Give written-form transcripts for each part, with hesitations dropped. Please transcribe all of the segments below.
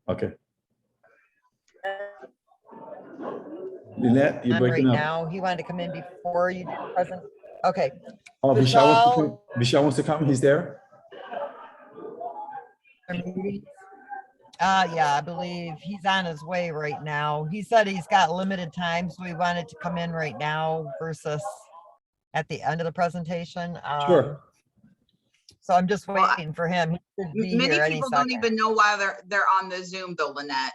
Okay. Lynette, you're breaking right up. now. He wanted to come in before you did the present. Okay. Oh, Visha wants to Vishal. come. Visha wants to come. He's there. Yeah, I believe he's on his way right now. He said he's got limited time, so he wanted to come in right now versus at the end of the presentation. Sure. So I'm just waiting for him. He should be Many here people don't even know why they're on the Zoom though, Lynette.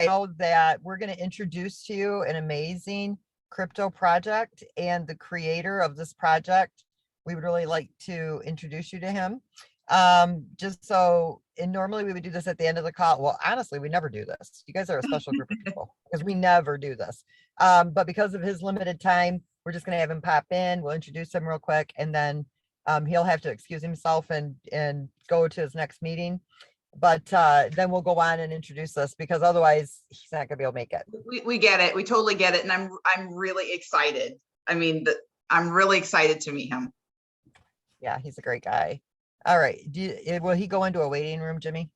I know that we're going to introduce to you an amazing crypto project, and the creator of this project, we would really like to introduce you to him. Just so, and normally we would do this at the end of the call. Well, honestly, we never do this. You guys are a special group of people because we never do this. But because of his limited time, we're just going to have him pop in. We'll introduce him real quick, and then he'll have to excuse himself and go to his next meeting. But then we'll go on and introduce this, because otherwise he's not gonna be able to make it. We get it. We totally get it. And I'm really excited. I mean, I'm really excited to meet him. Yeah, he's a great guy. All right. Will he go into a waiting room, Jimmy?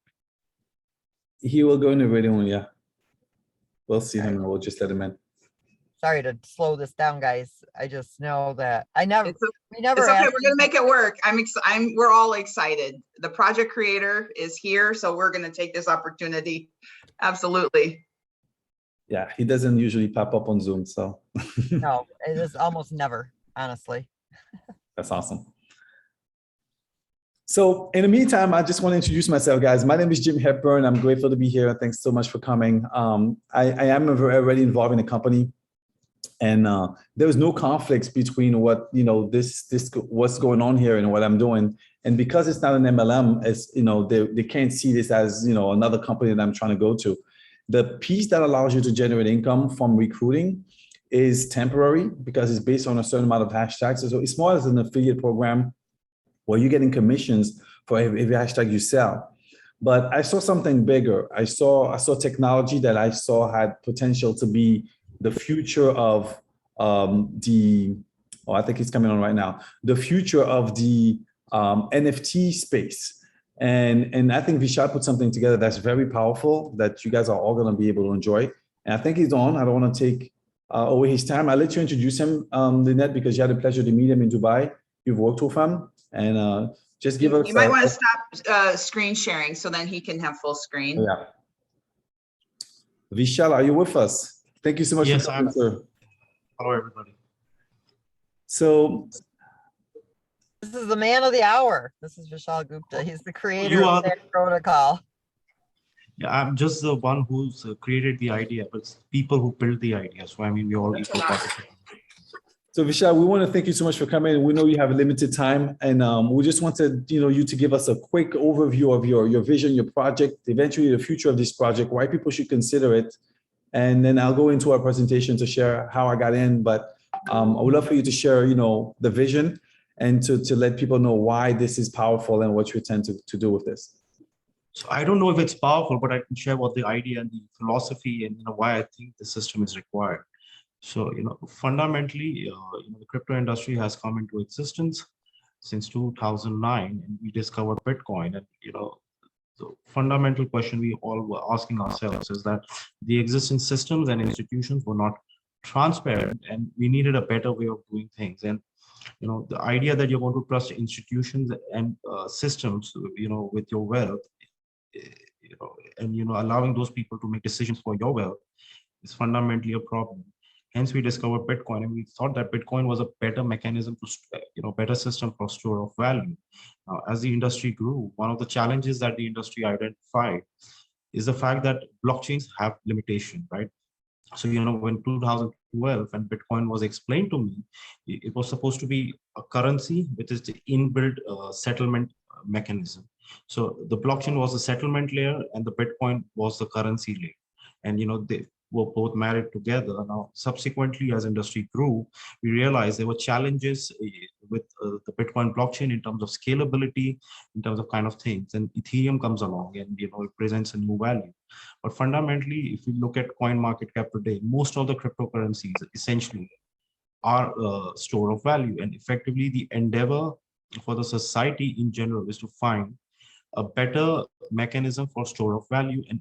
He will go in the waiting room, yeah. We'll see him and we'll just let him in. Sorry to slow this down, guys. I just know that we never. It's okay. We're gonna make it work. We're all excited. The project creator is here, so we're gonna take this opportunity. Absolutely. Yeah, he doesn't usually pop up on Zoom, so. No, it is almost never, honestly. That's awesome. So in the meantime, I just want to introduce myself, guys. My name is Jim Hepburn. I'm grateful to be here. Thanks so much for coming. I am already involved in the company. And there was no conflicts between what, what's going on here and what I'm doing. And because it's not an MLM, as they can't see this as, another company that I'm trying to go to. The piece that allows you to generate income from recruiting is temporary because it's based on a certain amount of hashtags. So it's more as an affiliate program where you're getting commissions for every hashtag you sell. But I saw something bigger. I saw technology that I saw had potential to be the future of I think it's coming on right now, the future of the NFT space. And I think Visha put something together that's very powerful that you guys are all gonna be able to enjoy. And I think he's on. I don't wanna take away his time. I'll let you introduce him, Lynette, because you had the pleasure to meet him in Dubai. You've worked with him, and just give us. You might wanna stop screen sharing so then he can have full screen. Yeah. Vishal, are you with us? Thank you so much for coming, sir. Hello, everybody. So this is the man of the hour. This is Vishal Gupta. He's the creator of TagProtocol. Yeah, I'm just the one who's created the idea, but it's people who build the idea. So I mean, we all equal participants. So Vishal, we want to thank you so much for coming. We know you have a limited time, and we just wanted you to give us a quick overview of your vision, your project, eventually the future of this project, why people should consider it. And then I'll go into our presentation to share how I got in. But I would love for you to share, the vision and to let people know why this is powerful and what you intend to do with this. So I don't know if it's powerful, but I can share what the idea and the philosophy and why I think the system is required. So fundamentally, the crypto industry has come into existence since 2009, and we discovered Bitcoin. And the fundamental question we all were asking ourselves is that the existing systems and institutions were not transparent, and we needed a better way of doing things. And the idea that you're going to trust institutions and systems, with your wealth, and allowing those people to make decisions for your wealth is fundamentally a problem. Hence, we discovered Bitcoin, and we thought that Bitcoin was a better mechanism to, better system for store of value. As the industry grew, one of the challenges that the industry identified is the fact that blockchains have limitation, right? So, when 2012 and Bitcoin was explained to me, it was supposed to be a currency, which is the inbuilt settlement mechanism. So the blockchain was the settlement layer and the Bitcoin was the currency layer. And, they were both married together. Now, subsequently, as industry grew, we realized there were challenges with the Bitcoin blockchain in terms of scalability, in terms of kind of things. And Ethereum comes along and, it presents a new value. But fundamentally, if you look at coin market cap today, most of the cryptocurrencies essentially are a store of value. And effectively, the endeavor for the society in general is to find a better mechanism for store of value and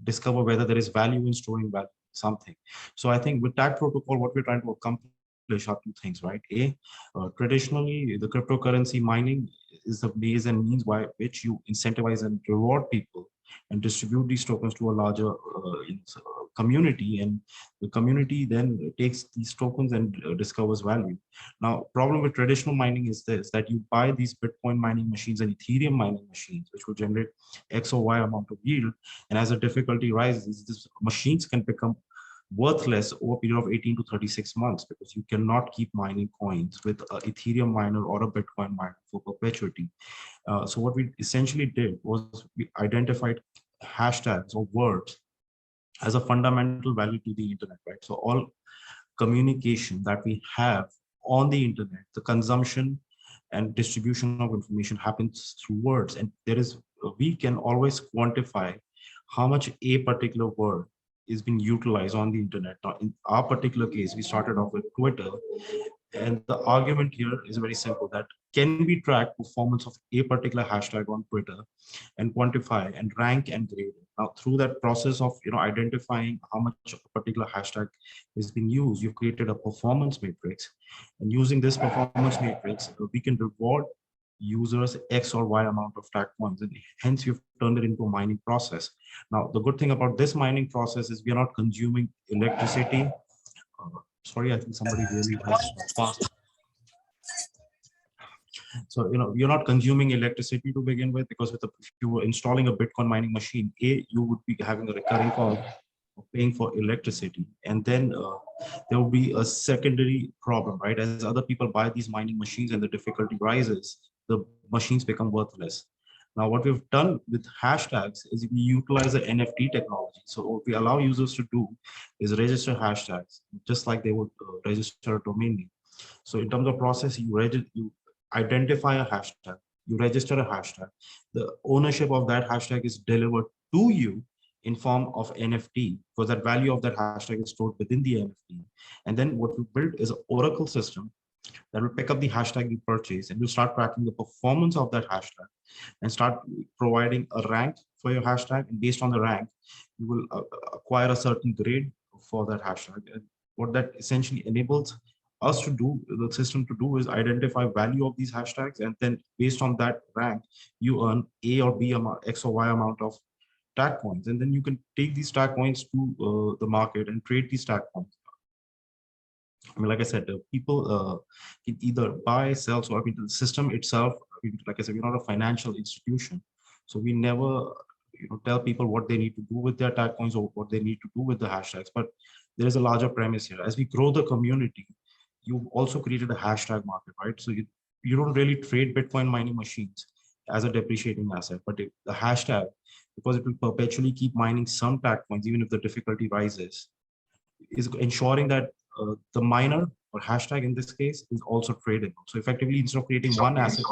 discover whether there is value in storing value something. So I think with tag protocol, what we're trying to accomplish are two things, right? Traditionally, the cryptocurrency mining is the ways and means by which you incentivize and reward people and distribute these tokens to a larger community, and the community then takes these tokens and discovers value. Now, problem with traditional mining is this, that you buy these Bitcoin mining machines and Ethereum mining machines, which will generate X or Y amount of yield. And as the difficulty rises, these machines can become worthless over a period of 18 to 36 months, because you cannot keep mining coins with an Ethereum miner or a Bitcoin miner for perpetuity. So what we essentially did was we identified hashtags or words as a fundamental value to the internet, right? So all communication that we have on the internet, the consumption and distribution of information happens through words. And we can always quantify how much a particular word is being utilized on the internet. Now, in our particular case, we started off with Twitter, and the argument here is very simple, that can we track performance of a particular hashtag on Twitter and quantify and rank and grade it. Now, through that process of identifying how much a particular hashtag is being used, you've created a performance matrix. And using this performance matrix, we can reward users X or Y amount of tag points, and hence you've turned it into a mining process. Now, the good thing about this mining process is we are not consuming electricity. Sorry, I think somebody really has fast. So, you're not consuming electricity to begin with, because if you were installing a Bitcoin mining machine, you would be having a recurring cost of paying for electricity. And then there will be a secondary problem, right? As other people buy these mining machines and the difficulty rises, the machines become worthless. Now, what we've done with hashtags is we utilize the NFT technology. So what we allow users to do is register hashtags, just like they would register a domain name. So in terms of process, you identify a hashtag, you register a hashtag. The ownership of that hashtag is delivered to you in form of NFT, because that value of that hashtag is stored within the NFT. And then what we built is an Oracle system that will pick up the hashtag you purchase, and you start tracking the performance of that hashtag and start providing a rank for your hashtag. And based on the rank, you will acquire a certain grade for that hashtag. And what that essentially enables us to do, the system to do, is identify value of these hashtags, and then based on that rank, you earn A or B amount, X or Y amount of tag coins, and then you can take these tag coins to the market and trade these tag coins. I mean, like I said, people can either buy, sell. So I mean, the system itself, like I said, we're not a financial institution, so we never tell people what they need to do with their tag coins or what they need to do with the hashtags. But there is a larger premise here. As we grow the community, you've also created a hashtag market, right? So you don't really trade Bitcoin mining machines as a depreciating asset, but the hashtag, because it will perpetually keep mining some tag coins, even if the difficulty rises, is ensuring that the miner or hashtag in this case is also tradable. So effectively, instead of creating one asset,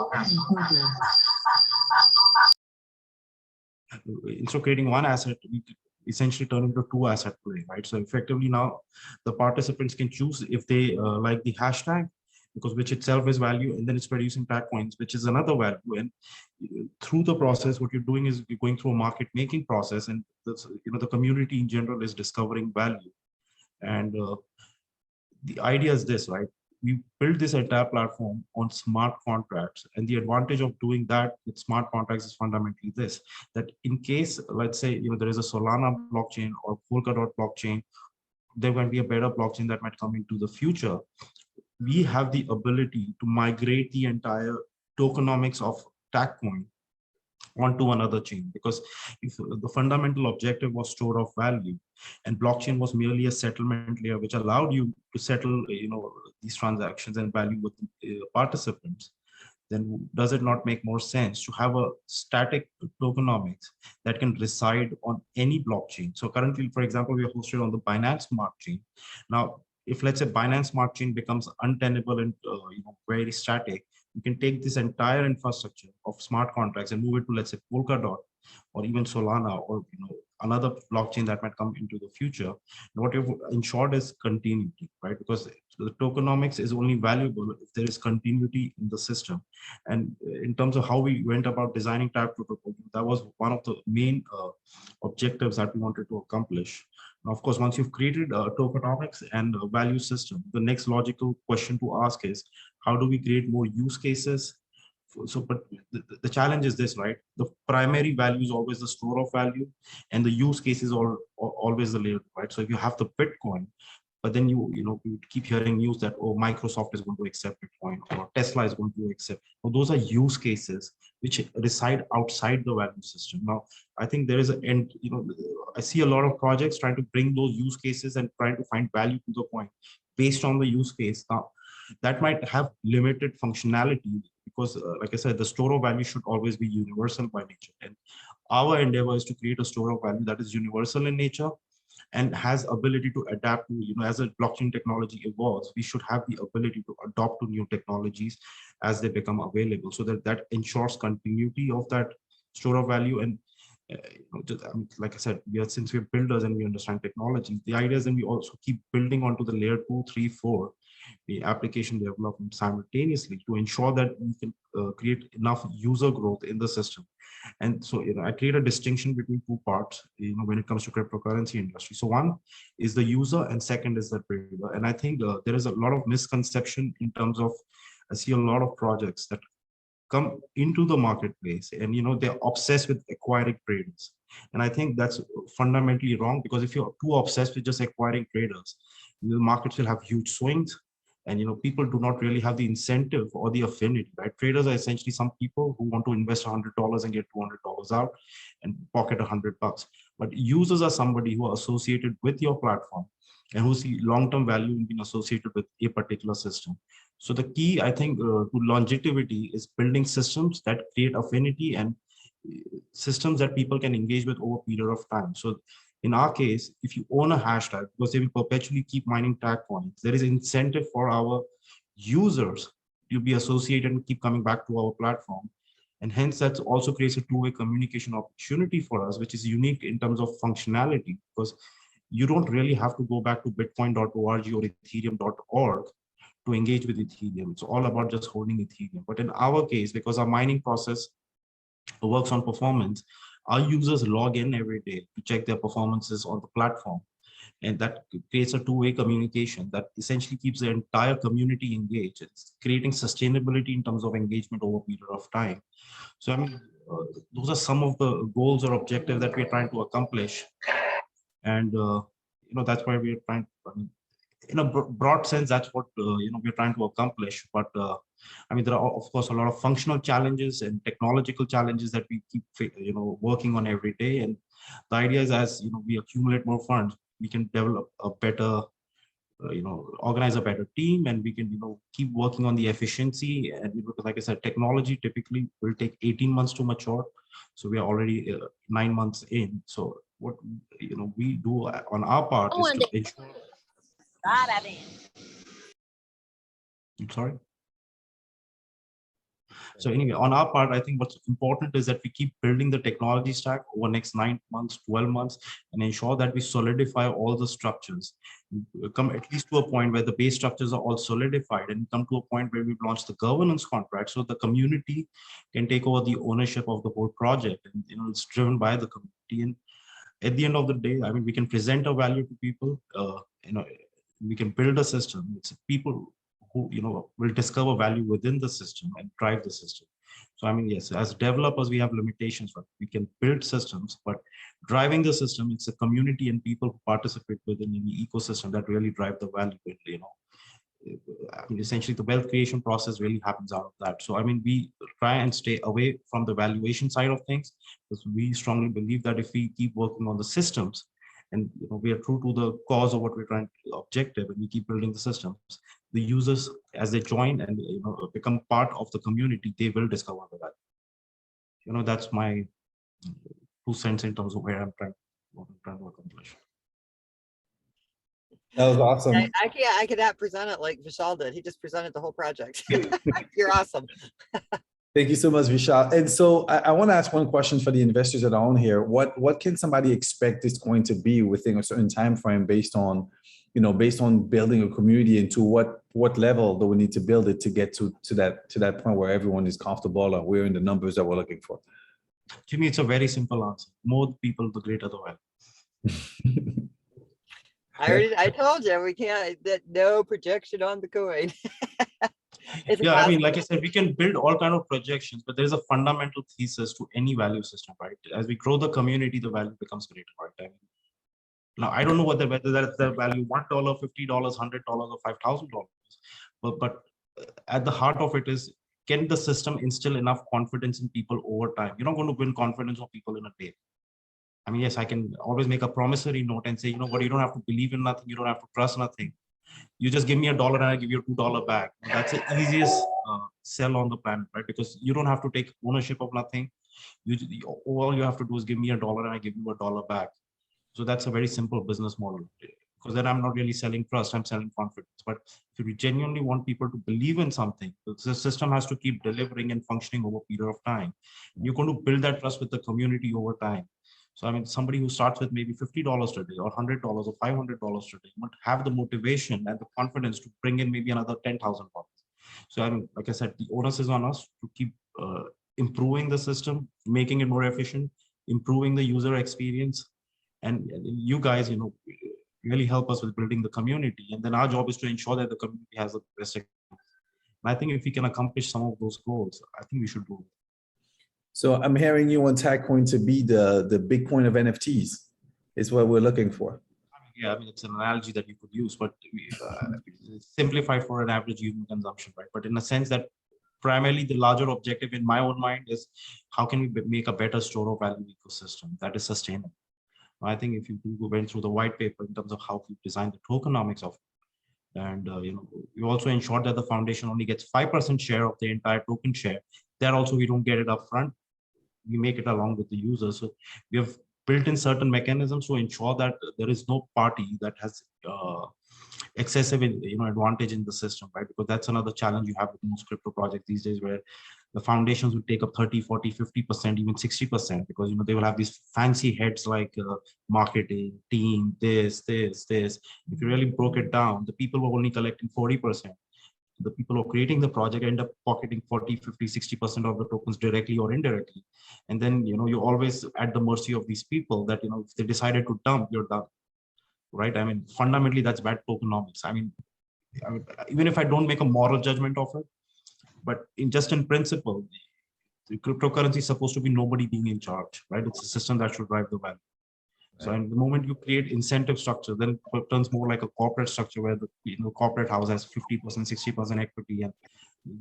we essentially turn into two asset play, right? So effectively now the participants can choose if they like the hashtag, because which itself is value, and then it's producing tag coins, which is another value. And through the process, what you're doing is you're going through a market making process, and the community in general is discovering value. And the idea is this, right? We built this entire platform on smart contracts, and the advantage of doing that with smart contracts is fundamentally this: that in case, let's say, there is a Solana blockchain or Polkadot blockchain, there might be a better blockchain that might come into the future. We have the ability to migrate the entire tokenomics of TagCoin onto another chain, because if the fundamental objective was store of value, and blockchain was merely a settlement layer which allowed you to settle these transactions and value with participants, then does it not make more sense to have a static tokenomics that can reside on any blockchain? So currently, for example, we are hosted on the Binance Smart Chain. Now, if let's say Binance Smart Chain becomes untenable and very static, you can take this entire infrastructure of smart contracts and move it to, let's say, Polkadot or even Solana or another blockchain that might come into the future. And what you've ensured is continuity, right? Because the tokenomics is only valuable if there is continuity in the system. And in terms of how we went about designing TagProtocol, that was one of the main objectives that we wanted to accomplish. Now, of course, once you've created a tokenomics and a value system, the next logical question to ask is, how do we create more use cases? So, but the challenge is this, right? The primary value is always the store of value, and the use case is always the layer, right? So if you have the Bitcoin, but then you keep hearing news that, oh, Microsoft is going to accept Bitcoin, or Tesla is going to accept. Well, those are use cases which reside outside the value system. Now, I think there is I see a lot of projects trying to bring those use cases and trying to find value to the coin based on the use case. Now, that might have limited functionality because, like I said, the store of value should always be universal by nature. And our endeavor is to create a store of value that is universal in nature and has ability to adapt to, as a blockchain technology evolves, we should have the ability to adopt to new technologies as they become available, so that ensures continuity of that store of value. And like I said, since we're builders and we understand technology, the idea is that we also keep building onto the layer 2, 3, 4, the application development simultaneously to ensure that we can create enough user growth in the system. And so, I create a distinction between two parts, when it comes to cryptocurrency industry. So one is the user and second is the trader. And I think there is a lot of misconception in terms of, I see a lot of projects that come into the marketplace and, they're obsessed with acquiring traders. And I think that's fundamentally wrong, because if you're too obsessed with just acquiring traders, the markets will have huge swings. And people do not really have the incentive or the affinity, right? Traders are essentially some people who want to invest $100 and get $200 out and pocket $100. But users are somebody who are associated with your platform and who see long-term value in being associated with a particular system. So the key, I think, to longevity is building systems that create affinity and systems that people can engage with over a period of time. So in our case, if you own a hashtag, because they will perpetually keep mining tag coins, there is incentive for our users to be associated and keep coming back to our platform. And hence that also creates a two-way communication opportunity for us, which is unique in terms of functionality, because you don't really have to go back to bitcoin.org or ethereum.org to engage with Ethereum. It's all about just holding Ethereum. But in our case, because our mining process works on performance, our users log in every day to check their performances on the platform. And that creates a two-way communication that essentially keeps the entire community engaged. It's creating sustainability in terms of engagement over a period of time. So, I mean, those are some of the goals or objectives that we're trying to accomplish. And, that's why we're trying, in a broad sense, that's what, we're trying to accomplish. But I mean, there are, of course, a lot of functional challenges and technological challenges that we keep, working on every day. And the idea is, as we accumulate more funds, we can develop a better, organize a better team, and we can, keep working on the efficiency. And like I said, technology typically will take 18 months to mature. So we are already 9 months in. So what, we do on our part is to ensure. I'm sorry. So anyway, on our part, I think what's important is that we keep building the technology stack over next 9 months, 12 months, and ensure that we solidify all the structures. Come at least to a point where the base structures are all solidified, and come to a point where we've launched the governance contract, so the community can take over the ownership of the whole project. And it's driven by the community. And at the end of the day, I mean, we can present a value to people. We can build a system. It's people who will discover value within the system and drive the system. So I mean, yes, as developers we have limitations, but we can build systems, but driving the system, it's a community and people who participate within the ecosystem that really drive the value. I mean, essentially the wealth creation process really happens out of that. So I mean, we try and stay away from the valuation side of things, because we strongly believe that if we keep working on the systems and we are true to the cause of what we're trying to objective, and we keep building the systems, the users, as they join and become part of the community, they will discover the value. That's my 2 cents in terms of where what I'm trying to accomplish. That was awesome. I cannot present it like Vishal did. He just presented the whole project. You're awesome. Thank you so much, Vishal. And so I want to ask one question for the investors that are on here. What can somebody expect it's going to be within a certain time frame based on, based on building a community, and to what level do we need to build it to get to that point where everyone is comfortable and we're in the numbers that we're looking for? Jimmy, it's a very simple answer. More people, the greater the value. I told you we can't, that no projection on the coin. It's Yeah, I mean, impossible. like I said, we can build all kind of projections, but there's a fundamental thesis to any value system, right? As we grow the community, the value becomes greater, right? I mean, now I don't know whether that's the value $1, $50, $100, or $5,000, but at the heart of it is, can the system instill enough confidence in people over time? You're not going to win confidence of people in a day. I mean, yes, I can always make a promissory note and say, you know what, you don't have to believe in nothing, you don't have to trust nothing. You just give me $1 and I give you $2 back. That's the easiest sell on the planet, right? Because you don't have to take ownership of nothing. All you have to do is give me $1 and I give you $1 back. So that's a very simple business model, because then I'm not really selling trust, I'm selling confidence. But if you genuinely want people to believe in something, the system has to keep delivering and functioning over a period of time. You're going to build that trust with the community over time. So, I mean, somebody who starts with maybe $50 today or $100 or $500 today might have the motivation and the confidence to bring in maybe another $10,000. So, I mean, like I said, the onus is on us to keep improving the system, making it more efficient, improving the user experience. And you guys, really help us with building the community. And then our job is to ensure that the community has the best experience. And I think if we can accomplish some of those goals, I think we should do it. So I'm hearing you on TagCoin to be the Bitcoin of NFTs is what we're looking for. Yeah, I mean, it's an analogy that you could use, but simplify for an average human consumption, right? But in a sense that primarily the larger objective in my own mind is how can we make a better store of value ecosystem that is sustainable? I think if you went through the white paper in terms of how we design the tokenomics of it, and we also ensure that the foundation only gets 5% share of the entire token share. That also we don't get it up front. We make it along with the user. So we have built in certain mechanisms to ensure that there is no party that has excessive advantage in the system, right? Because that's another challenge you have with most crypto projects these days, where the foundations would take up 30, 40, 50%, even 60%, because they will have these fancy heads like marketing, team, this. If you really broke it down, the people were only collecting 40%. The people who are creating the project end up pocketing 40, 50, 60% of the tokens directly or indirectly. And then, you're always at the mercy of these people that, if they decided to dump, you're done, right? I mean, fundamentally, that's bad tokenomics. I mean, even if I don't make a moral judgment of it, but just in principle, the cryptocurrency is supposed to be nobody being in charge, right? It's a system that should drive the value. So, and the moment you create incentive structure, then it turns more like a corporate structure where the corporate house has 50%, 60% equity, and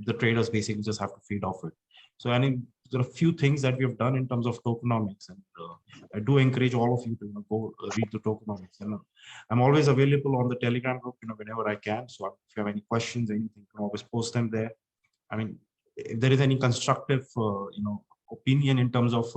the traders basically just have to feed off it. So, I mean, there are a few things that we have done in terms of tokenomics, and I do encourage all of you to go read the tokenomics. And I'm always available on the Telegram group, whenever I can. So, if you have any questions, anything, you can always post them there. I mean, if there is any constructive, opinion in terms of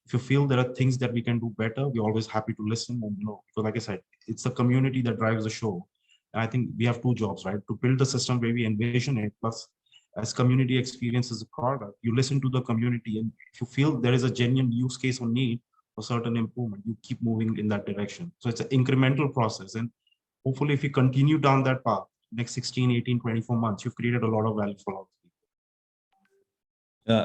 if you feel there are things that we can do better, we're always happy to listen. And, because like I said, it's the community that drives the show. And I think we have two jobs, right? To build the system where we envision it, plus as community experiences a product, you listen to the community. And if you feel there is a genuine use case or need for certain improvement, you keep moving in that direction. So it's an incremental process. And hopefully if you continue down that path, next 16, 18, 24 months, you've created a lot of value for all of people.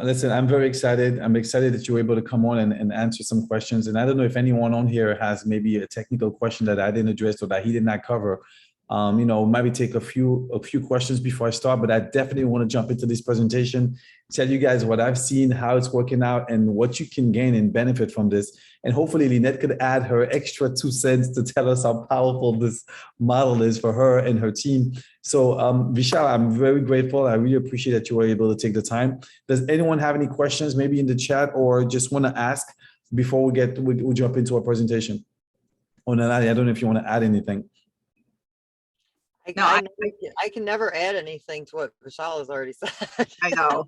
Listen, I'm very excited. I'm excited that you were able to come on and answer some questions. And I don't know if anyone on here has maybe a technical question that I didn't address or that he did not cover. Maybe take a few questions before I start, but I definitely want to jump into this presentation, tell you guys what I've seen, how it's working out, and what you can gain and benefit from this. And hopefully Lynette could add her extra 2 cents to tell us how powerful this model is for her and her team. So Vishal, I'm very grateful. I really appreciate that you were able to take the time. Does anyone have any questions, maybe in the chat, or just want to ask before we jump into our presentation? Oh, Nalali, I don't know if you want to add anything. I can never add anything to what Vishal has already said. I know.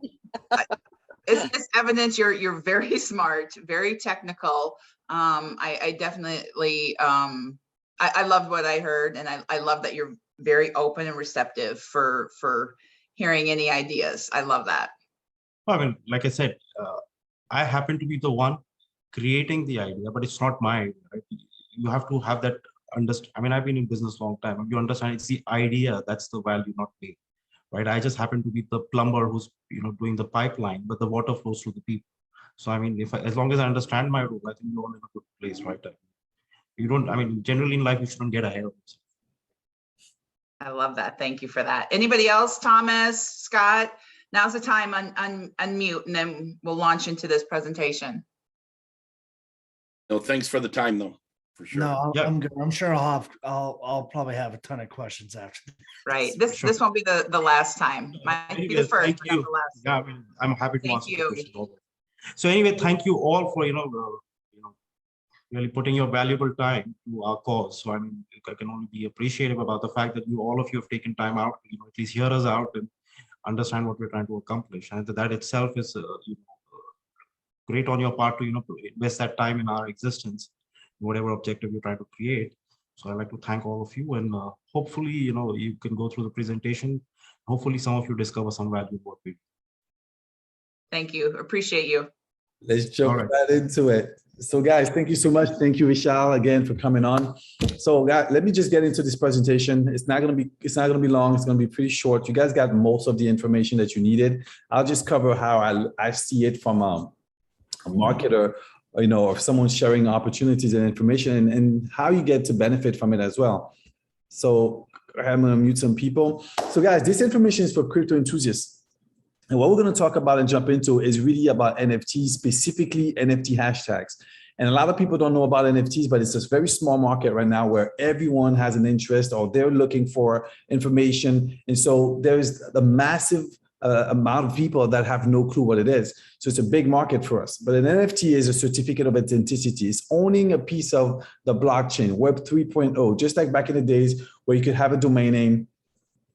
It's evidence you're very smart, very technical. I definitely, I loved what I heard, and I love that you're very open and receptive for hearing any ideas. I love that. I mean, like I said, I happen to be the one creating the idea, but it's not my idea, right? You have to have that understand. I mean, I've been in business a long time. You understand it's the idea that's the value, not me, right? I just happen to be the plumber who's doing the pipeline, but the water flows through the people. So I mean, as long as I understand my role, I think you're all in a good place, right? You don't. I mean, generally in life, you shouldn't get ahead of yourself. I love that. Thank you for that. Anybody else? Thomas, Scott? Now's the time. Unmute, and then we'll launch into this presentation. No, thanks for the time, though, for sure. No, Yeah. I'm good. I'm sure I'll probably have a ton of questions after. Right. This won't be the last time. Might be the Anyways, first, thank but not you. the last. Yeah, I mean, I'm happy to Thank answer the you. questions always. So anyway, thank you all for really putting your valuable time to our cause. So I mean, I can only be appreciative about the fact that all of you have taken time out, at least hear us out and understand what we're trying to accomplish. And that itself is great on your part to invest that time in our existence, whatever objective you're trying to create. So I'd like to thank all of you, and hopefully you can go through the presentation. Hopefully some of you discover some value in what we do. Thank you. Appreciate you. Let's jump All right. right into it. So guys, thank you so much. Thank you, Vishal, again for coming on. So guys, let me just get into this presentation. It's not going to be long. It's going to be pretty short. You guys got most of the information that you needed. I'll just cover how I see it from a marketer, or someone sharing opportunities and information, and how you get to benefit from it as well. So I'm going to mute some people. So guys, this information is for crypto enthusiasts. And what we're going to talk about and jump into is really about NFTs, specifically NFT hashtags. And a lot of people don't know about NFTs, but it's a very small market right now where everyone has an interest or they're looking for information. And so there's a massive amount of people that have no clue what it is. So it's a big market for us. But an NFT is a certificate of authenticity. It's owning a piece of the blockchain, Web 3.0, just like back in the days where you could have a domain name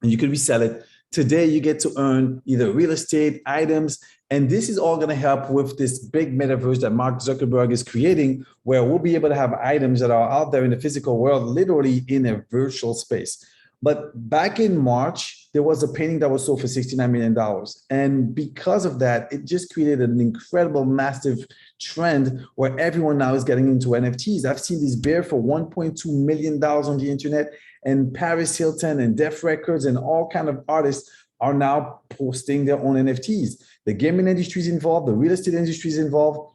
and you could resell it. Today, you get to earn either real estate, items, and this is all going to help with this big metaverse that Mark Zuckerberg is creating, where we'll be able to have items that are out there in the physical world, literally in a virtual space. But back in March, there was a painting that was sold for $69 million. And because of that, it just created an incredible, massive trend where everyone now is getting into NFTs. I've seen this bear for $1.2 million on the internet. And Paris Hilton and Def Records and all kind of artists are now posting their own NFTs. The gaming industry is involved, the real estate industry is involved.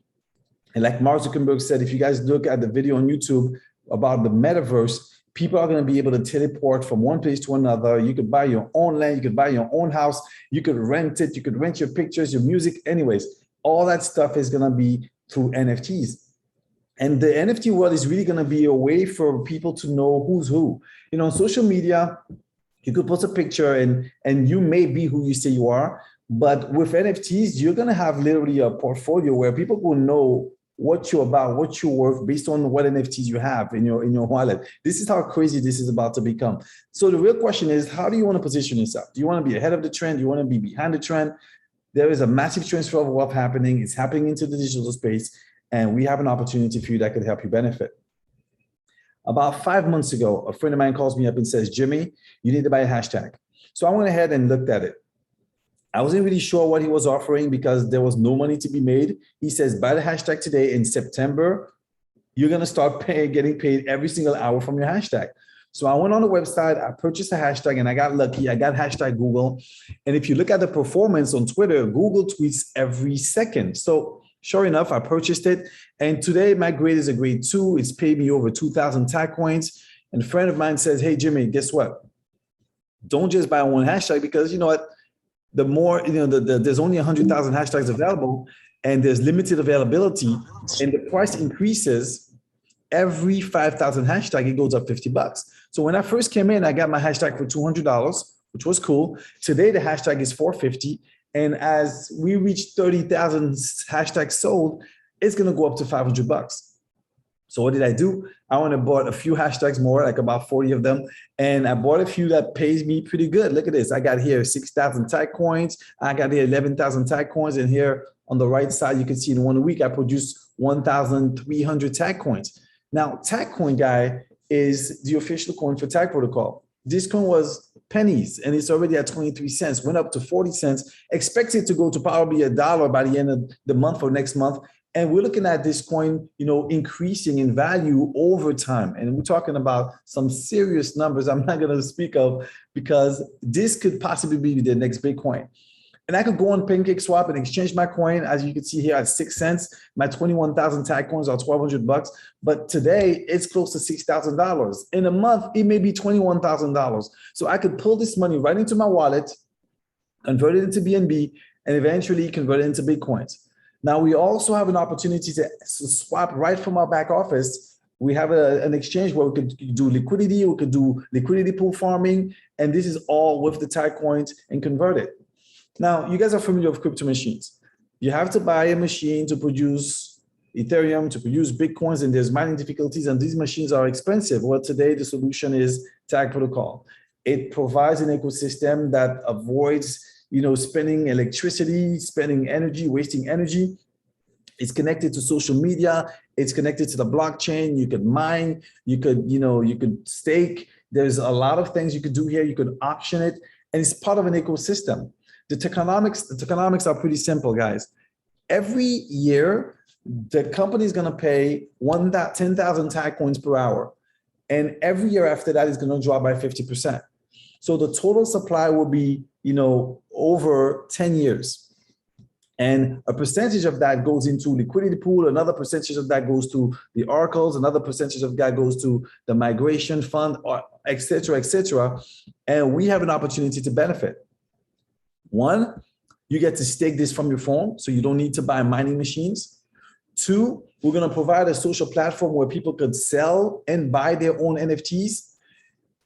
And like Mark Zuckerberg said, if you guys look at the video on YouTube about the metaverse, people are going to be able to teleport from one place to another. You could buy your own land, you could buy your own house, you could rent it, you could rent your pictures, your music, anyways. All that stuff is going to be through NFTs. And the NFT world is really going to be a way for people to know who's who. On social media, you could post a picture and you may be who you say you are. But with NFTs, you're going to have literally a portfolio where people will know what you're about, what you're worth based on what NFTs you have in your wallet. This is how crazy this is about to become. So the real question is, how do you want to position yourself? Do you want to be ahead of the trend? Do you want to be behind the trend? There is a massive transfer of wealth happening. It's happening into the digital space. And we have an opportunity for you that could help you benefit. About 5 months ago, a friend of mine calls me up and says, Jimmy, you need to buy a hashtag. So I went ahead and looked at it. I wasn't really sure what he was offering because there was no money to be made. He says, buy the hashtag today. In September, you're going to start getting paid every single hour from your hashtag. So I went on the website, I purchased a hashtag, and I got lucky. I got hashtag Google. And if you look at the performance on Twitter, Google tweets every second. So sure enough, I purchased it. And today my grade is a grade 2. It's paid me over 2,000 tag coins. And a friend of mine says, hey, Jimmy, guess what? Don't just buy one hashtag because you know what? The more, there's only 100,000 hashtags available and there's limited availability and the price increases every 5,000 hashtag, it goes up $50. So when I first came in, I got my hashtag for $200, which was cool. Today, the hashtag is $450. And as we reach 30,000 hashtags sold, it's going to go up to $500. So what did I do? I went and bought a few hashtags more, like about 40 of them. And I bought a few that pays me pretty good. Look at this. I got here 6,000 tag coins. I got here 11,000 tag coins. And here on the right side, you can see in 1 week, I produced 1,300 tag coins. Now, tag coin guy is the official coin for TagProtocol. This coin was pennies, and it's already at 23 cents, went up to 40 cents, expected to go to probably $1 by the end of the month or next month. And we're looking at this coin, increasing in value over time. And we're talking about some serious numbers I'm not going to speak of, because this could possibly be the next Bitcoin. And I could go on PancakeSwap and exchange my coin, as you can see here, at 6 cents. My 21,000 tag coins are $1,200, but today it's close to $6,000. In a month, it may be $21,000. So I could pull this money right into my wallet, convert it into BNB, and eventually convert it into Bitcoins. Now, we also have an opportunity to swap right from our back office. We have an exchange where we could do liquidity, we could do liquidity pool farming, and this is all with the tag coins and convert it. Now, you guys are familiar with crypto machines. You have to buy a machine to produce Ethereum, to produce Bitcoins, and there's mining difficulties, and these machines are expensive. Well, today the solution is TagProtocol. It provides an ecosystem that avoids spending electricity, spending energy, wasting energy. It's connected to social media. It's connected to the blockchain. You could mine, you could stake. There's a lot of things you could do here. You could auction it, and it's part of an ecosystem. The tokenomics are pretty simple, guys. Every year, the company is going to pay 10,000 tag coins per hour. And every year after that is going to drop by 50%. So the total supply will be, over 10 years. And a percentage of that goes into liquidity pool. Another percentage of that goes to the oracles. Another percentage of that goes to the migration fund, or et cetera, et cetera. And we have an opportunity to benefit. One, you get to stake this from your phone, so you don't need to buy mining machines. Two, we're going to provide a social platform where people could sell and buy their own NFTs.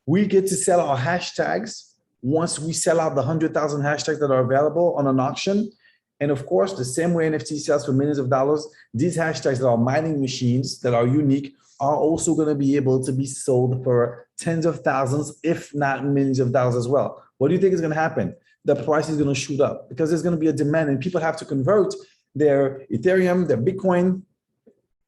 We get to sell our hashtags once we sell out the 100,000 hashtags that are available on an auction. And of course, the same way NFT sells for millions of dollars, these hashtags that are mining machines that are unique are also going to be able to be sold for tens of thousands, if not millions of dollars as well. What do you think is going to happen? The price is going to shoot up because there's going to be a demand, and people have to convert their Ethereum, their Bitcoin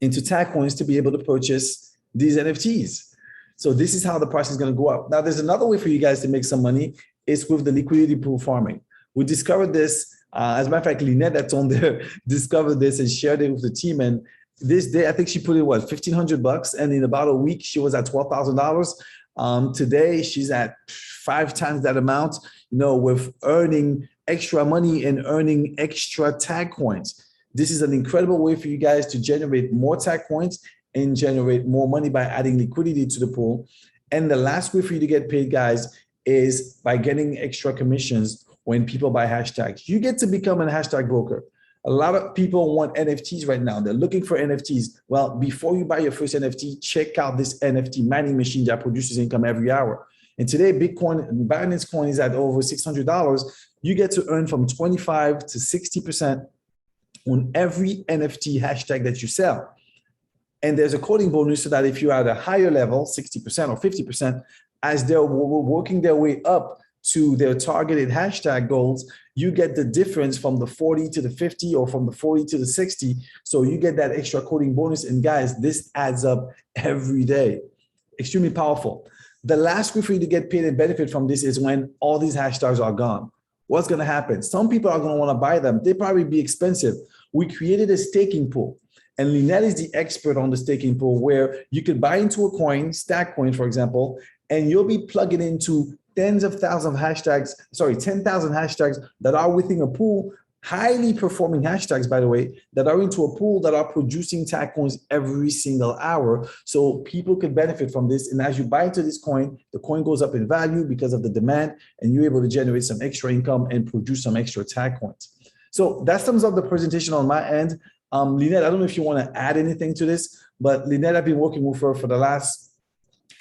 into tag coins to be able to purchase these NFTs. So this is how the price is going to go up. Now, there's another way for you guys to make some money. It's with the liquidity pool farming. We discovered this. As a matter of fact, Lynette, that's on there, discovered this and shared it with the team. And this day, I think she put in $1,500, and in about a week, she was at $12,000. Today, she's at 5 times that amount, with earning extra money and earning extra tag coins. This is an incredible way for you guys to generate more tag coins and generate more money by adding liquidity to the pool. And the last way for you to get paid, guys, is by getting extra commissions when people buy hashtags. You get to become a hashtag broker. A lot of people want NFTs right now. They're looking for NFTs. Well, before you buy your first NFT, check out this NFT mining machine that produces income every hour. And today, Bitcoin, Binance Coin is at over $600. You get to earn from 25 to 60% on every NFT hashtag that you sell. And there's a coding bonus so that if you're at a higher level, 60% or 50%, as they're working their way up to their targeted hashtag goals, you get the difference from the 40 to the 50 or from the 40 to the 60. So you get that extra coding bonus. And guys, this adds up every day. Extremely powerful. The last way for you to get paid and benefit from this is when all these hashtags are gone. What's going to happen? Some people are going to want to buy them. They probably be expensive. We created a staking pool. And Lynette is the expert on the staking pool, where you can buy into a coin, stack coin, for example, and you'll be plugging into 10,000 hashtags that are within a pool, highly performing hashtags, by the way, that are into a pool that are producing tag coins every single hour. So people can benefit from this. And as you buy into this coin, the coin goes up in value because of the demand, and you're able to generate some extra income and produce some extra tag coins. So that sums up the presentation on my end. Lynette, I don't know if you want to add anything to this, but Lynette, I've been working with her for the last,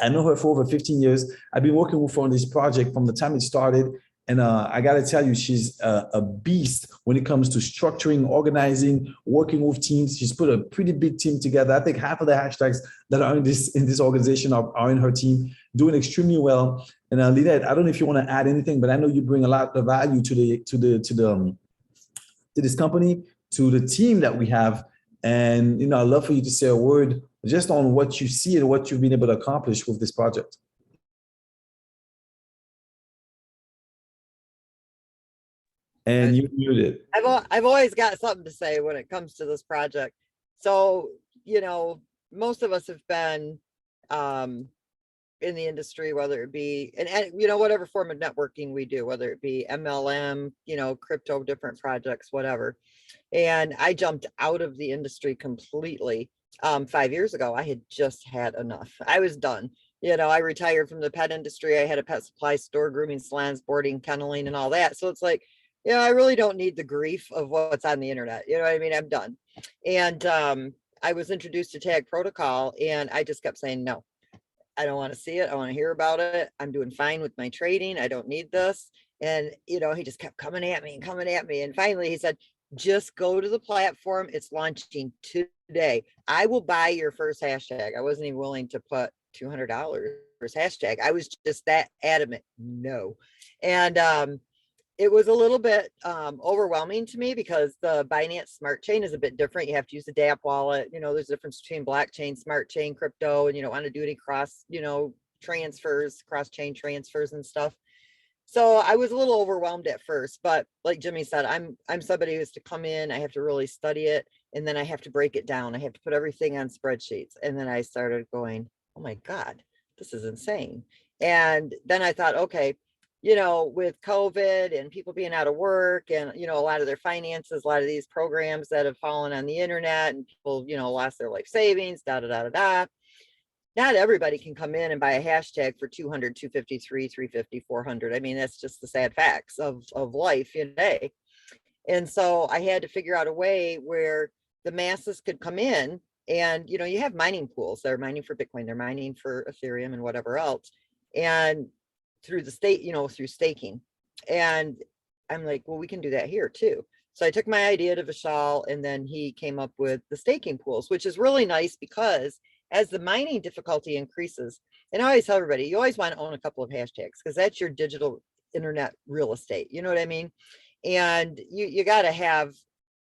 I know her for over 15 years. I've been working with her on this project from the time it started. And I got to tell you, she's a beast when it comes to structuring, organizing, working with teams. She's put a pretty big team together. I think half of the hashtags that are in this organization are in her team, doing extremely well. And Lynette, I don't know if you want to add anything, but I know you bring a lot of value to this company, to the team that we have. And I'd love for you to say a word just on what you see and what you've been able to accomplish with this project. And you muted. I've always got something to say when it comes to this project. So, you know, most of us have been in the industry, whether it be, and you know, whatever form of networking we do, whether it be MLM, you know, crypto, different projects, whatever. And I jumped out of the industry completely 5 years ago. I had just had enough. I was done. You know, I retired from the pet industry. I had a pet supply store, grooming salons, boarding, kenneling, and all that. So it's like, you know, I really don't need the grief of what's on the internet. You know what I mean? I'm done. And I was introduced to TagProtocol, and I just kept saying, no, I don't want to see it. I want to hear about it. I'm doing fine with my trading. I don't need this. And, you know, he just kept coming at me and coming at me. And finally he said, just go to the platform. It's launching today. I will buy your first hashtag. I wasn't even willing to put $200 hashtag. I was just that adamant. No. And it was a little bit overwhelming to me because the Binance Smart Chain is a bit different. You have to use the DApp wallet. You know, there's a difference between blockchain, smart chain, crypto, and you don't want to do any cross, you know, transfers, cross chain transfers and stuff. So I was a little overwhelmed at first, but like Jimmy said, I'm somebody who's to come in, I have to really study it, and then I have to break it down. I have to put everything on spreadsheets. And then I started going, oh my God, this is insane. And then I thought, okay, you know, with COVID and people being out of work and, you know, a lot of their finances, a lot of these programs that have fallen on the internet and people, you know, lost their life savings, da, da, da, da, da. Not everybody can come in and buy a hashtag for 200, 253, 350, 400. I mean, that's just the sad facts of life today. And so I had to figure out a way where the masses could come in and, you know, you have mining pools. They're mining for Bitcoin, they're mining for Ethereum and whatever else. And through the state, you know, through staking. And I'm like, well, we can do that here too. So I took my idea to Vishal, and then he came up with the staking pools, which is really nice because as the mining difficulty increases, and I always tell everybody, you always want to own a couple of hashtags because that's your digital internet real estate. You know what I mean? And you got to have,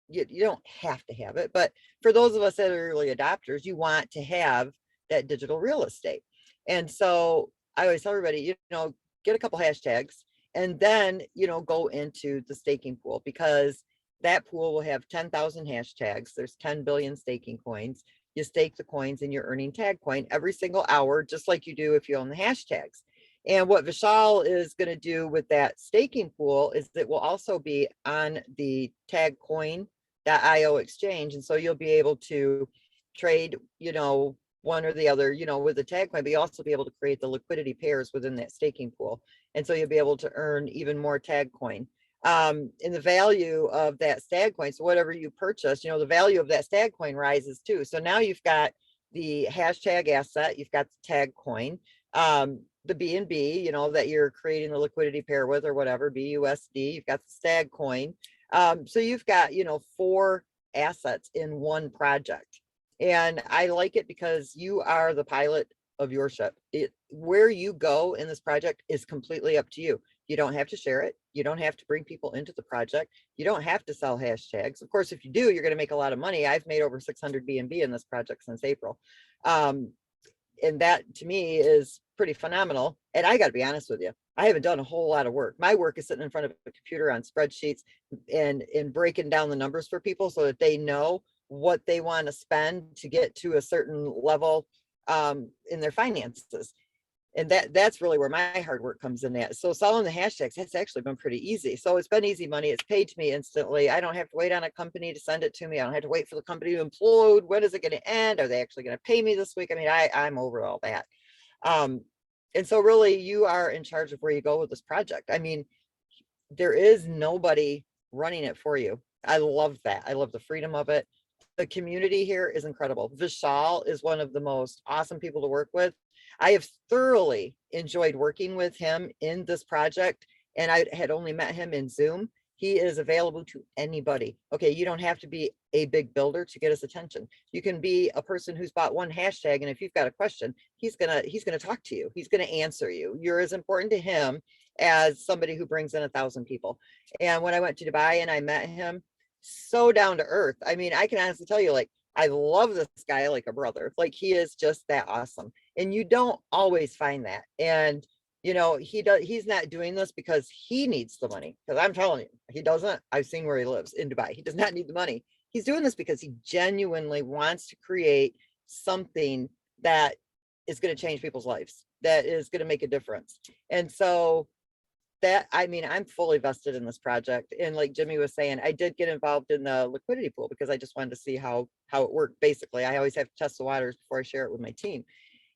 you don't have to have it, but for those of us that are early adopters, you want to have that digital real estate. And so I always tell everybody, you know, get a couple hashtags and then, you know, go into the staking pool, because that pool will have 10,000 hashtags. There's 10 billion staking coins. You stake the coins and you're earning tag coin every single hour, just like you do if you own the hashtags. And what Vishal is going to do with that staking pool is it will also be on the tagcoin.io exchange. And so you'll be able to trade, you know, one or the other, you know, with the tag coin, but you also be able to create the liquidity pairs within that staking pool. And so you'll be able to earn even more tag coin. In the value of that stag coin, so whatever you purchase, you know, the value of that stag coin rises too. So now you've got the hashtag asset, you've got the tag coin, the BNB, you know, that you're creating the liquidity pair with or whatever, BUSD, you've got the stag coin. So you've got, you know, 4 assets in one project. And I like it because you are the pilot of your ship. Where you go in this project is completely up to you. You don't have to share it. You don't have to bring people into the project. You don't have to sell hashtags. Of course, if you do, you're going to make a lot of money. I've made over 600 BNB in this project since April. And that to me is pretty phenomenal. And I got to be honest with you, I haven't done a whole lot of work. My work is sitting in front of a computer on spreadsheets and breaking down the numbers for people so that they know what they want to spend to get to a certain level in their finances. And that's really where my hard work comes in at. So selling the hashtags, that's actually been pretty easy. So it's been easy money. It's paid to me instantly. I don't have to wait on a company to send it to me. I don't have to wait for the company to implode. When is it going to end? Are they actually going to pay me this week? I mean, I'm over all that. And so really you are in charge of where you go with this project. I mean, there is nobody running it for you. I love that. I love the freedom of it. The community here is incredible. Vishal is one of the most awesome people to work with. I have thoroughly enjoyed working with him in this project, and I had only met him in Zoom. He is available to anybody. Okay, you don't have to be a big builder to get his attention. You can be a person who's bought one hashtag, and if you've got a question, he's gonna talk to you. He's gonna answer you. You're as important to him as somebody who brings in 1,000 people. And when I went to Dubai and I met him, so down to earth. I mean, I can honestly tell you, like, I love this guy like a brother. Like, he is just that awesome. And you don't always find that. And he's not doing this because he needs the money. Because I'm telling you, he doesn't. I've seen where he lives in Dubai. He does not need the money. He's doing this because he genuinely wants to create something that is going to change people's lives, that is going to make a difference. And so I'm fully vested in this project. And like Jimmy was saying, I did get involved in the liquidity pool because I just wanted to see how it worked. Basically, I always have to test the waters before I share it with my team.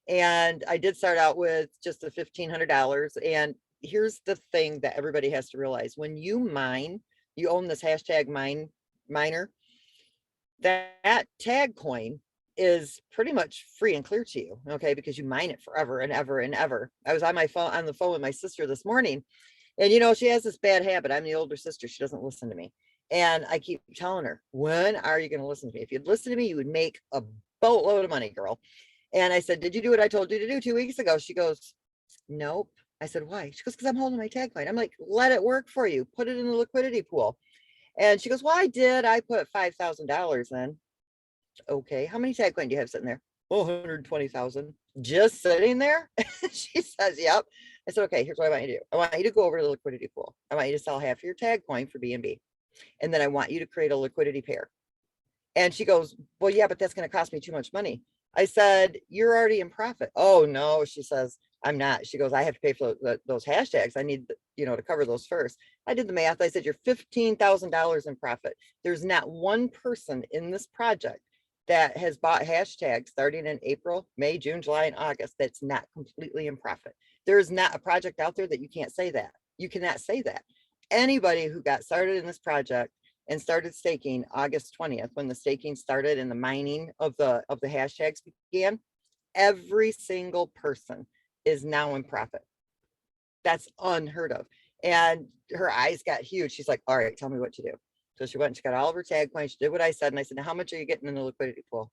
And I did start out with just the $1,500. And here's the thing that everybody has to realize: when you mine, you own this hashtag miner, that tag coin is pretty much free and clear to you, okay? Because you mine it forever and ever and ever. I was on the phone with my sister this morning, and she has this bad habit. I'm the older sister. She doesn't listen to me. And I keep telling her, when are you going to listen to me? If you'd listen to me, you would make a boatload of money, girl. And I said, did you do what I told you to do 2 weeks ago? She goes, nope. I said, why? She goes, because I'm holding my tag coin. I'm like, let it work for you. Put it in the liquidity pool. And she goes, well, I did. I put $5,000 in. Okay. How many tag coin do you have sitting there? Oh, 120,000. Just sitting there? She says, yep. I said, okay, here's what I want you to do. I want you to go over to the liquidity pool. I want you to sell half your tag coin for BNB. And then I want you to create a liquidity pair. And she goes, well, yeah, but that's going to cost me too much money. I said, you're already in profit. Oh, no, she says, I'm not. She goes, I have to pay for those hashtags. I need, to cover those first. I did the math. I said, you're $15,000 in profit. There's not one person in this project that has bought hashtags starting in April, May, June, July, and August that's not completely in profit. There is not a project out there that you can't say that. You cannot say that. Anybody who got started in this project and started staking August 20th, when the staking started and the mining of the hashtags began, every single person is now in profit. That's unheard of. And her eyes got huge. She's like, all right, tell me what to do. So she went and she got all of her tag coins. She did what I said. And I said, now how much are you getting in the liquidity pool?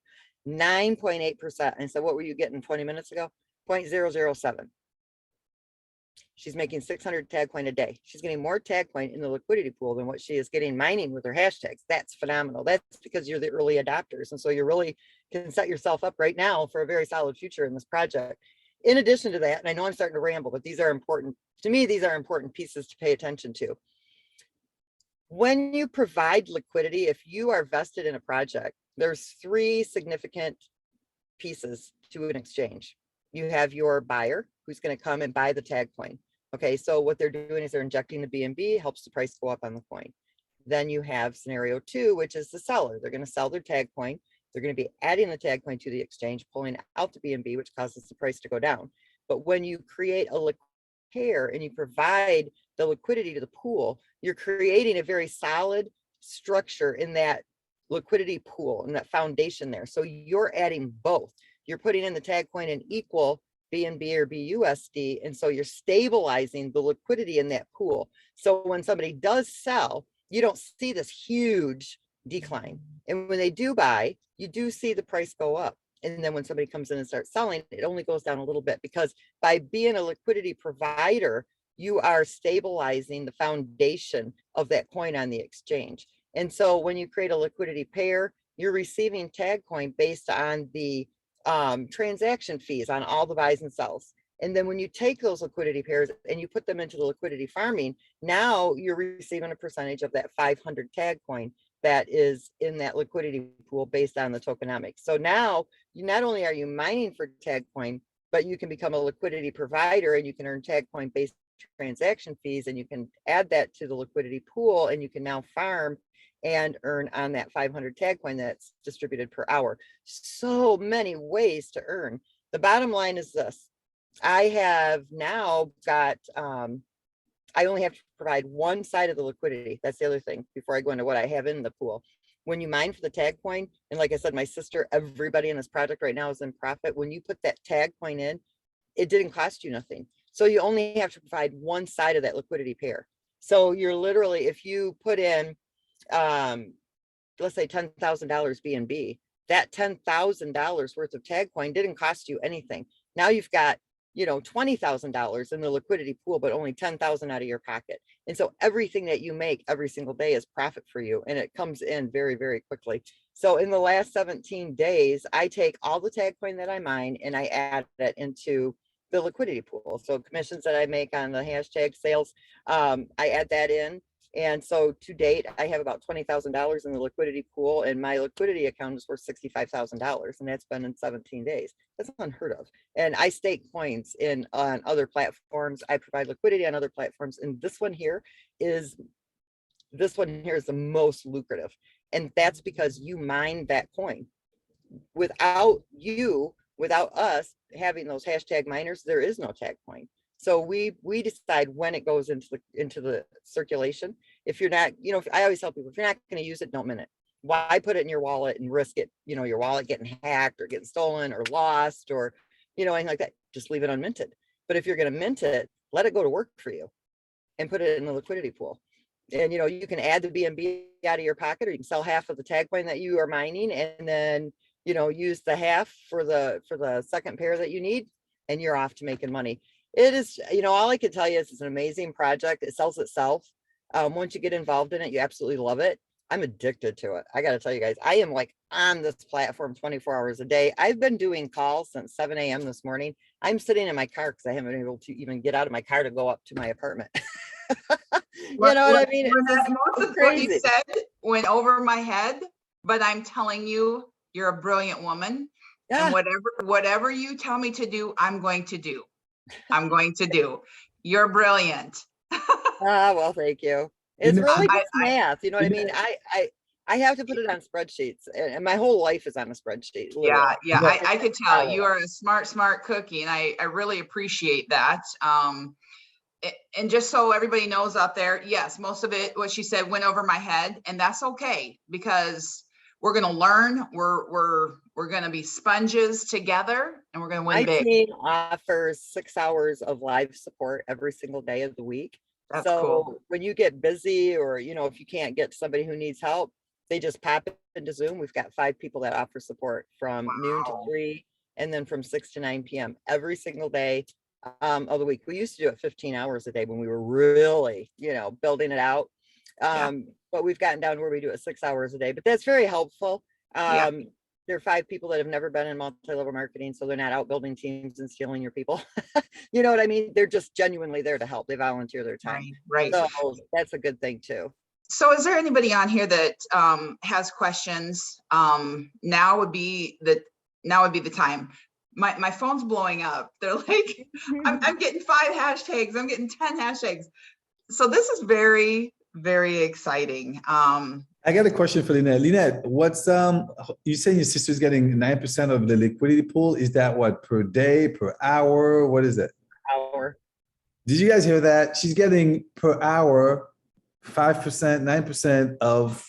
9.8%. And I said, what were you getting 20 minutes ago? 0.007. She's making 600 tag coin a day. She's getting more tag coin in the liquidity pool than what she is getting mining with her hashtags. That's phenomenal. That's because you're the early adopters. And so you really can set yourself up right now for a very solid future in this project. In addition to that, and I know I'm starting to ramble, but these are important to me. These are important pieces to pay attention to. When you provide liquidity, if you are vested in a project, there's 3 significant pieces to an exchange. You have your buyer who's going to come and buy the tag coin. Okay, so what they're doing is they're injecting the BNB, helps the price go up on the coin. Then you have scenario 2, which is the seller. They're going to sell their tag coin. They're going to be adding the tag coin to the exchange, pulling out the BNB, which causes the price to go down. But when you create a liquidity pair and you provide the liquidity to the pool, you're creating a very solid structure in that liquidity pool and that foundation there. So you're adding both. You're putting in the tag coin in equal BNB or BUSD. And so you're stabilizing the liquidity in that pool. So when somebody does sell, you don't see this huge decline. And when they do buy, you do see the price go up. And then when somebody comes in and starts selling, it only goes down a little bit, because by being a liquidity provider, you are stabilizing the foundation of that coin on the exchange. And so when you create a liquidity pair, you're receiving tag coin based on the transaction fees on all the buys and sells. And then when you take those liquidity pairs and you put them into the liquidity farming, now you're receiving a percentage of that 500 tag coin that is in that liquidity pool based on the tokenomics. So now you not only are you mining for tag coin, but you can become a liquidity provider and you can earn tag coin based transaction fees, and you can add that to the liquidity pool, and you can now farm and earn on that 500 tag coin that's distributed per hour. So many ways to earn. The bottom line is this: I have now got, I only have to provide one side of the liquidity. That's the other thing before I go into what I have in the pool. When you mine for the tag coin, and like I said, my sister, everybody in this project right now is in profit. When you put that tag coin in, it didn't cost you nothing. So you only have to provide one side of that liquidity pair. So you're literally, if you put in, let's say $10,000 BNB, that $10,000 worth of tag coin didn't cost you anything. Now you've got, $20,000 in the liquidity pool, but only 10,000 out of your pocket. And so everything that you make every single day is profit for you, and it comes in very, very quickly. So in the last 17 days, I take all the tag coin that I mine and I add it into the liquidity pool. So commissions that I make on the hashtag sales, I add that in. And so to date, I have about $20,000 in the liquidity pool, and my liquidity account is worth $65,000, and that's been in 17 days. That's unheard of. And I stake coins on other platforms. I provide liquidity on other platforms, and this one here is the most lucrative, and that's because you mine that coin. Without us having those hashtag miners, there is no tag coin. So we decide when it goes into the circulation. If you're not, I always tell people, if you're not going to use it, don't mint it. Why put it in your wallet and risk it, your wallet getting hacked or getting stolen or lost or, anything like that? Just leave it unminted. But if you're going to mint it, let it go to work for you and put it in the liquidity pool. And, you can add the BNB out of your pocket, or you can sell half of the tag coin that you are mining and then, use the half for the second pair that you need, and you're off to making money. It is, all I can tell you is it's an amazing project. It sells itself. Once you get involved in it, you absolutely love it. I'm addicted to it. I got to tell you guys, I am like on this platform 24 hours a day. I've been doing calls since 7 a.m. this morning. I'm sitting in my car because I haven't been able to even get out of my car to go up to my apartment. You know what I mean? Most of what you said went over my head, but I'm telling you, you're a brilliant woman. Yeah. And whatever you tell me to do, I'm going to do. You're brilliant. Well, thank you. It's really just math. You know what I mean? I have to put it on spreadsheets, and my whole life is on a spreadsheet. Literally. Yeah. I could tell you are a smart cookie, and I really appreciate that. And just so everybody knows out there, yes, most of it, what she said, went over my head, and that's okay, because we're going to learn. We're going to be sponges together, and we're going to win big. My team offers 6 hours of live support every single day of the week. That's cool. When you get busy, or if you can't get somebody who needs help, they just pop into Zoom. We've got 5 people that offer support from noon to 3, and then from 6 to 9 p.m. every single day of the week. We used to do it 15 hours a day when we were really, building it out. But we've gotten down to where we do it 6 hours a day, but that's very helpful. There are 5 people that have never been in multi-level marketing, so they're not out building teams and stealing your people. You know what I mean? They're just genuinely there to help. They volunteer their time. Right. So that's a good thing too. So is there anybody on here that has questions? Now would be the time. My phone's blowing up. They're like, I'm getting 5 hashtags. I'm getting 10 hashtags. So this is very, very exciting. I got a question for Lynette. Lynette, what's you saying your sister's getting 9% of the liquidity pool? Is that what, per day, per hour? What is it? Hour. Did you guys hear that? She's getting per hour 5%, 9% of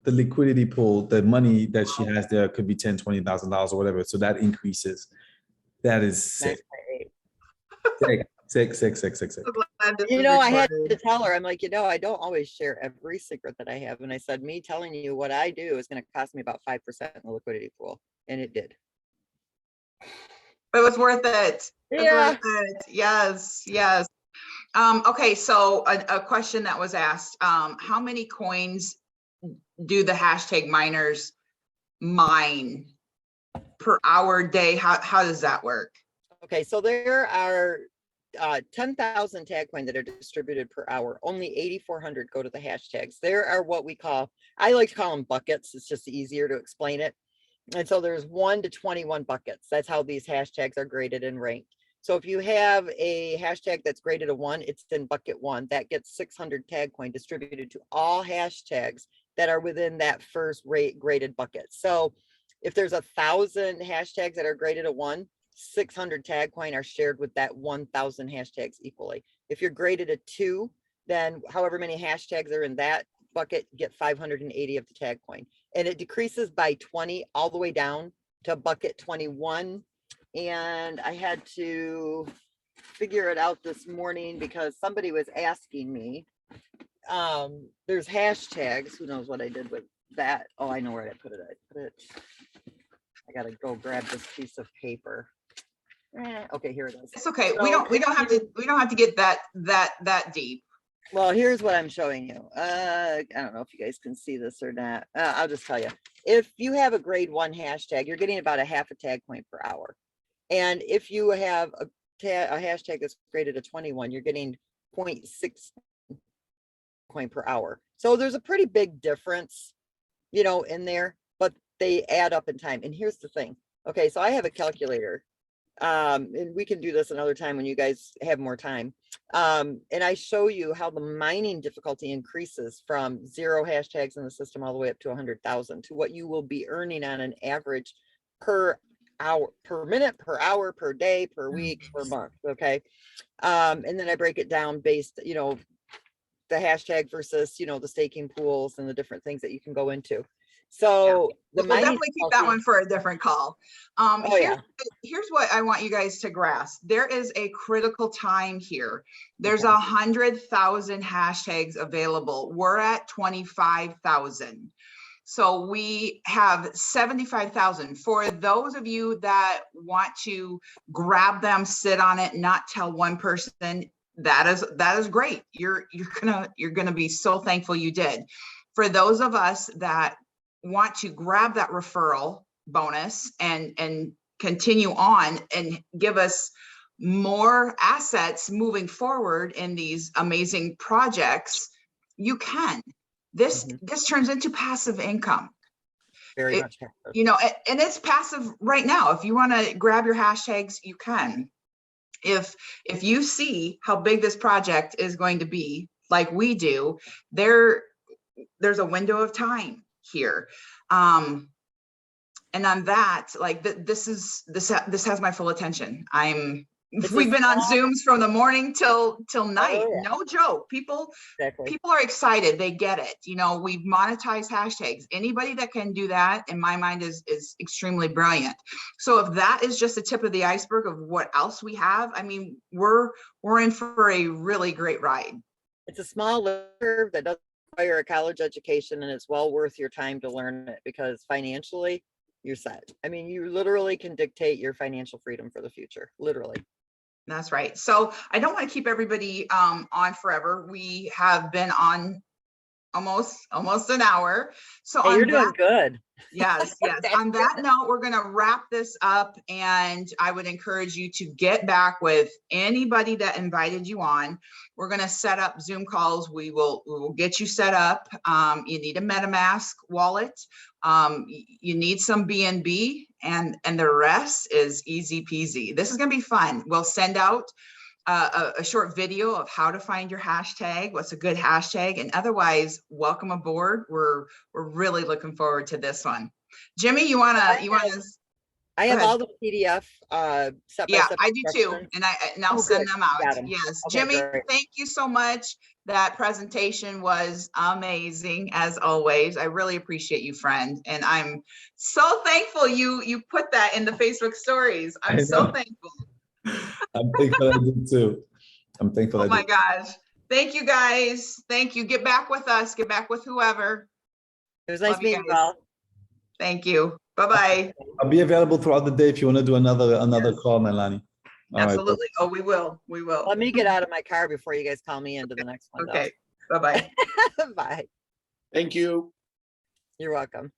the liquidity pool. The money that she has there could be $10,000, $20,000 or whatever. So that increases. That is sick. Sick. I had to tell her, I'm like, I don't always share every secret that I have. And I said, me telling you what I do is going to cost me about 5% in the liquidity pool. And it did. It was worth it. Yeah. Yes. Okay. So a question that was asked, how many coins do the hashtag miners mine per hour, day? How does that work? Okay. So there are 10,000 tag coin that are distributed per hour. Only 8,400 go to the hashtags. There are what I like to call them buckets. It's just easier to explain it. And so there's 1 to 21 buckets. That's how these hashtags are graded and ranked. So if you have a hashtag that's graded a 1, it's in bucket 1. That gets 600 tag coin distributed to all hashtags that are within that first graded bucket. So if there's 1,000 hashtags that are graded a 1, 600 tag coin are shared with that 1,000 hashtags equally. If you're graded a 2, then however many hashtags are in that bucket get 580 of the tag coin. And it decreases by 20 all the way down to bucket 21. And I had to figure it out this morning because somebody was asking me. There's hashtags. Who knows what I did with that? Oh, I know where I put it. I gotta go grab this piece of paper. Okay, here it is. It's okay. So we don't have to get that deep. Well, here's what I'm showing you. I don't know if you guys can see this or not. I'll just tell you. If you have a grade 1 hashtag, you're getting about a half a tag coin per hour. And if you have a hashtag that's graded a 21, you're getting 0.6 coin per hour. So there's a pretty big difference, you know, in there, but they add up in time. And here's the thing. Okay, so I have a calculator. And we can do this another time when you guys have more time. And I show you how the mining difficulty increases from 0 hashtags in the system all the way up to 100,000 to what you will be earning on an average per hour, per minute, per hour, per day, per week, per month. Okay. And then I break it down based, you know, the hashtag versus, you know, the staking pools and the different things that you can go into. So the We'll mining definitely keep that one for a different call. Oh, yeah. Here's what I want you guys to grasp. There is a critical time here. There's Okay. 100,000 hashtags available. We're at 25,000. So we have 75,000. For those of you that want to grab them, sit on it, not tell one person, that is great. You're gonna be so thankful you did. For those of us that want to grab that referral bonus and continue on and give us more assets moving forward in these amazing projects, you can. This turns into passive income. Very much. You know, and it's passive right now. If you want to grab your hashtags, you can. If you see how big this project is going to be, like we do, there's a window of time here. And on that, like this has my full attention. We've been on Zooms from the morning till night. Oh, yeah. No joke. People are excited. They get it. You know, we've monetized hashtags. Anybody that can do that, in my mind, is extremely brilliant. So if that is just the tip of the iceberg of what else we have, I mean, we're in for a really great ride. It's a small curve that doesn't require a college education, and it's well worth your time to learn it because financially you're set. I mean, you literally can dictate your financial freedom for the future, literally. That's right. So I don't want to keep everybody on forever. We have been on almost an hour. So hey, you're doing good. Yes. On that note, we're going to wrap this up, and I would encourage you to get back with anybody that invited you on. We're going to set up Zoom calls. We will get you set up. You need a MetaMask wallet. You need some BNB, and the rest is easy peasy. This is going to be fun. We'll send out a short video of how to find your hashtag, what's a good hashtag, and otherwise, welcome aboard. We're really looking forward to this one. Jimmy, you wanna? I have all the PDF. Yeah, I do too, and I'll send them out. Yes, okay, Jimmy, great. Thank you so much. That presentation was amazing as always. I really appreciate you, friend, and I'm so thankful you put that in the Facebook stories. I'm so thankful. I'm thankful I did too. I'm thankful. Oh my gosh. Thank you guys. Thank you. Get back with us. Get back with whoever. It was nice meeting you all. Thank you. Bye-bye. I'll be available throughout the day if you want to do another call, Melanie. Absolutely. Right. Oh, we will. Let me get out of my car before you guys call me into the next one. Okay. Bye-bye. Bye. Thank you. You're welcome.